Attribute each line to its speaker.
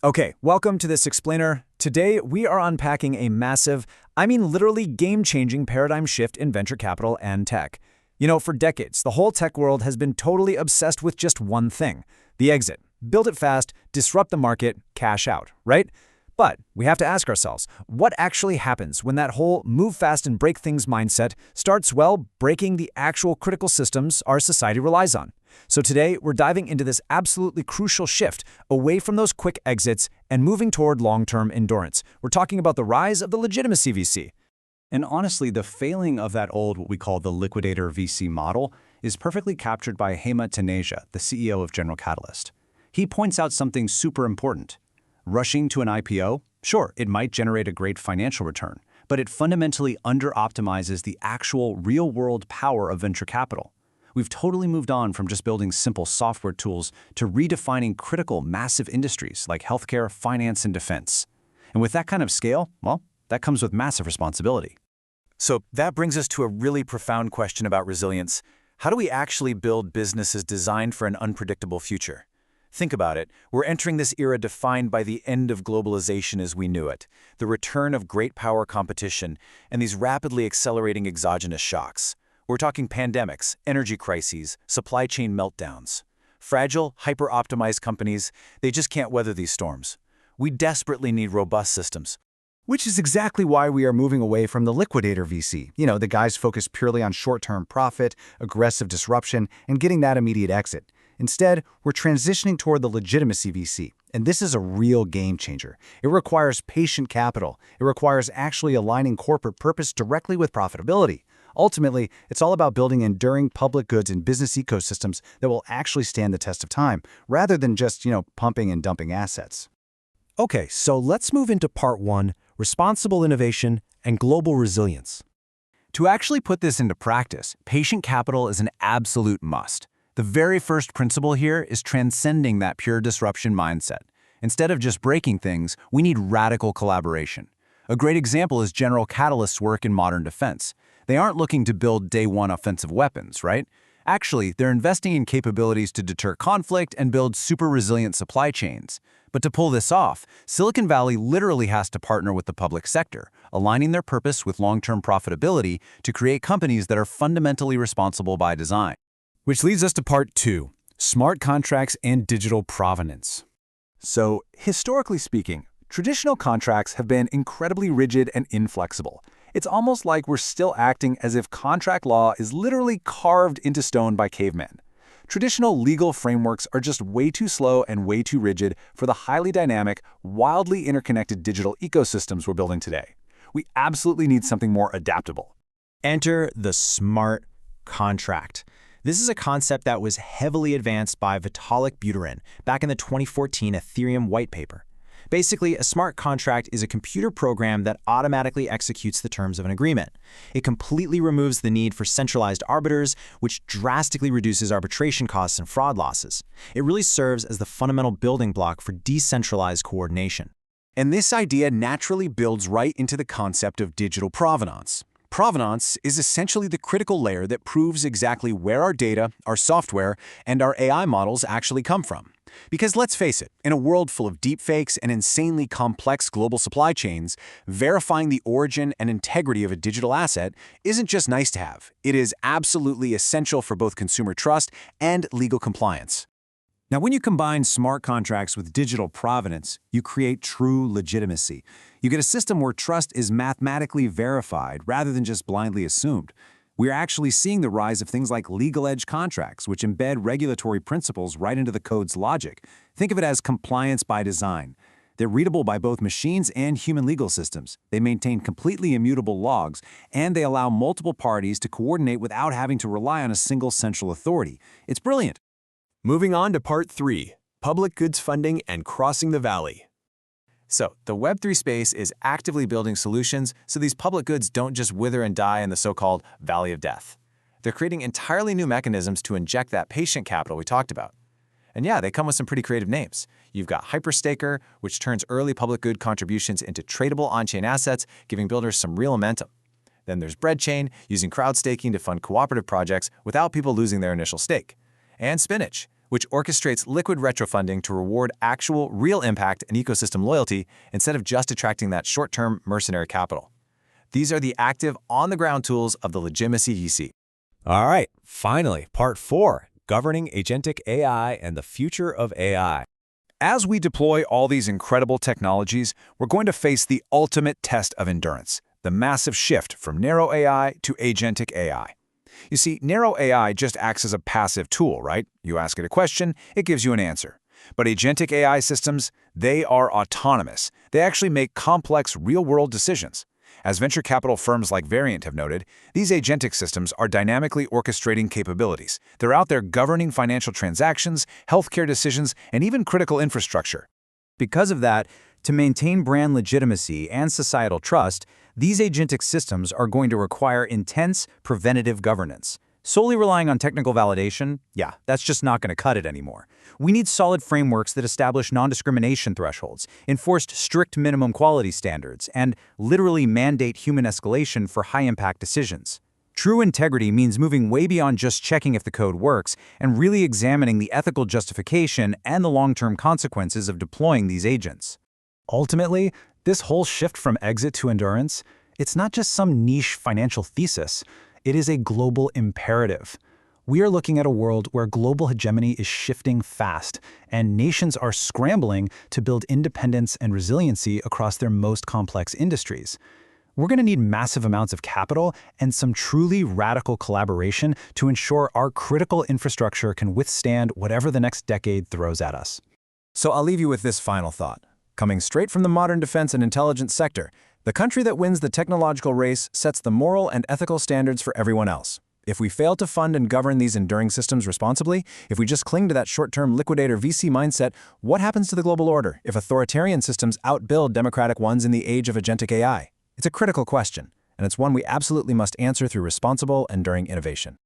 Speaker 1: Okay, welcome to this explainer. Today, we are unpacking a massive, literally game-changing paradigm shift in venture capital and tech. For decades, the whole tech world has been totally obsessed with just one thing: the exit. Build it fast, disrupt the market, cash out, right? But we have to ask ourselves, what actually happens when that whole move fast and break things mindset starts, breaking the actual critical systems our society relies on? So today, we're diving into this absolutely crucial shift away from those quick exits and moving toward long-term endurance. We're talking about the rise of the Legitimacy VC.
Speaker 2: And honestly, the failing of that old, what we call the liquidator VC model, is perfectly captured by Hema Taneja, the CEO of General Catalyst. He points out something super important. Rushing to an IPO, sure, it might generate a great financial return, but it fundamentally under-optimizes the actual real-world power of venture capital. We've totally moved on from just building simple software tools to redefining critical, massive industries like healthcare, finance, and defense. And with that kind of scale, that comes with massive responsibility.
Speaker 1: So that brings us to a really profound question about resilience. How do we actually build businesses designed for an unpredictable future? Think about it. We're entering this era defined by the end of globalization as we knew it, the return of great power competition, and these rapidly accelerating exogenous shocks. We're talking pandemics, energy crises, supply chain meltdowns. Fragile, hyper-optimized companies, they just can't weather these storms. We desperately need robust systems.
Speaker 3: Which is exactly why we are moving away from the liquidator VC. The guys focused purely on short-term profit, aggressive disruption, and getting that immediate exit. Instead, we're transitioning toward the legitimacy VC. And this is a real game changer. It requires patient capital. It requires actually aligning corporate purpose directly with profitability. Ultimately, it's all about building enduring public goods and business ecosystems that will actually stand the test of time, rather than just, pumping and dumping assets.
Speaker 4: Okay, so let's move into part one: responsible innovation and global resilience.
Speaker 2: To actually put this into practice, patient capital is an absolute must. The very first principle here is transcending that pure disruption mindset. Instead of just breaking things, we need radical collaboration. A great example is General Catalyst's work in modern defense. They aren't looking to build day-one offensive weapons, right? Actually, they're investing in capabilities to deter conflict and build super-resilient supply chains. But to pull this off, Silicon Valley literally has to partner with the public sector, aligning their purpose with long-term profitability to create companies that are fundamentally responsible by design.
Speaker 1: Which leads us to part two: smart contracts and digital provenance. So, historically speaking, traditional contracts have been incredibly rigid and inflexible. It's almost like we're still acting as if contract law is literally carved into stone by cavemen. Traditional legal frameworks are just way too slow and way too rigid for the highly dynamic, wildly interconnected digital ecosystems we're building today. We absolutely need something more adaptable.
Speaker 4: Enter the smart contract. This is a concept that was heavily advanced by Vitalik Buterin back in the 2014 Ethereum white paper. Basically, a smart contract is a computer program that automatically executes the terms of an agreement. It completely removes the need for centralized arbiters, which drastically reduces arbitration costs and fraud losses. It really serves as the fundamental building block for decentralized coordination.
Speaker 1: And this idea naturally builds right into the concept of digital provenance. Provenance is essentially the critical layer that proves exactly where our data, our software, and our AI models actually come from. Because let's face it, in a world full of deepfakes and insanely complex global supply chains, verifying the origin and integrity of a digital asset isn't just nice to have. It is absolutely essential for both consumer trust and legal compliance. Now, when you combine smart contracts with digital provenance, you create true legitimacy. You get a system where trust is mathematically verified rather than just blindly assumed. We're actually seeing the rise of things like legal-edge contracts, which embed regulatory principles right into the code's logic. Think of it as compliance by design. They're readable by both machines and human legal systems. They maintain completely immutable logs, and they allow multiple parties to coordinate without having to rely on a single central authority. It's brilliant.
Speaker 5: Moving on to part three: public goods funding and crossing the valley.
Speaker 1: So, the Web3 space is actively building solutions so these public goods don't just wither and die in the so-called valley of death. They're creating entirely new mechanisms to inject that patient capital we talked about. And yeah, they come with some pretty creative names. You've got Hyperstaker, which turns early public good contributions into tradable on-chain assets, giving builders some real momentum. Then there's Breadchain, using crowd staking to fund cooperative projects without people losing their initial stake. And Spinach, which orchestrates liquid retrofunding to reward actual, real impact and ecosystem loyalty instead of just attracting that short-term mercenary capital. These are the active, on-the-ground tools of the Legitimacy VC.
Speaker 5: All right, finally, part 4, governing agentic AI and the future of AI.
Speaker 1: As we deploy all these incredible technologies, we're going to face the ultimate test of endurance, the massive shift from narrow AI to agentic AI. You see, narrow AI just acts as a passive tool, right? You ask it a question, it gives you an answer. But agentic AI systems, they are autonomous. They actually make complex, real-world decisions. As venture capital firms like Variant have noted, these agentic systems are dynamically orchestrating capabilities. They're out there governing financial transactions, healthcare decisions, and even critical infrastructure.
Speaker 2: Because of that, to maintain brand legitimacy and societal trust, these agentic systems are going to require intense preventative governance. Solely relying on technical validation, that's just not going to cut it anymore. We need solid frameworks that establish non-discrimination thresholds, enforce strict minimum quality standards, and literally mandate human escalation for high-impact decisions. True integrity means moving way beyond just checking if the code works and really examining the ethical justification and the long-term consequences of deploying these agents.
Speaker 6: Ultimately, this whole shift from exit to endurance, it's not just some niche financial thesis. It is a global imperative. We are looking at a world where global hegemony is shifting fast, and nations are scrambling to build independence and resiliency across their most complex industries. We're going to need massive amounts of capital and some truly radical collaboration to ensure our critical infrastructure can withstand whatever the next decade throws at us.
Speaker 1: So I'll leave you with this final thought. Coming straight from the modern defense and intelligence sector, the country that wins the technological race sets the moral and ethical standards for everyone else. If we fail to fund and govern these enduring systems responsibly, if we just cling to that short-term liquidator VC mindset, what happens to the global order if authoritarian systems outbuild democratic ones in the age of agentic AI? It's a critical question, and it's one we absolutely must answer through responsible, enduring innovation.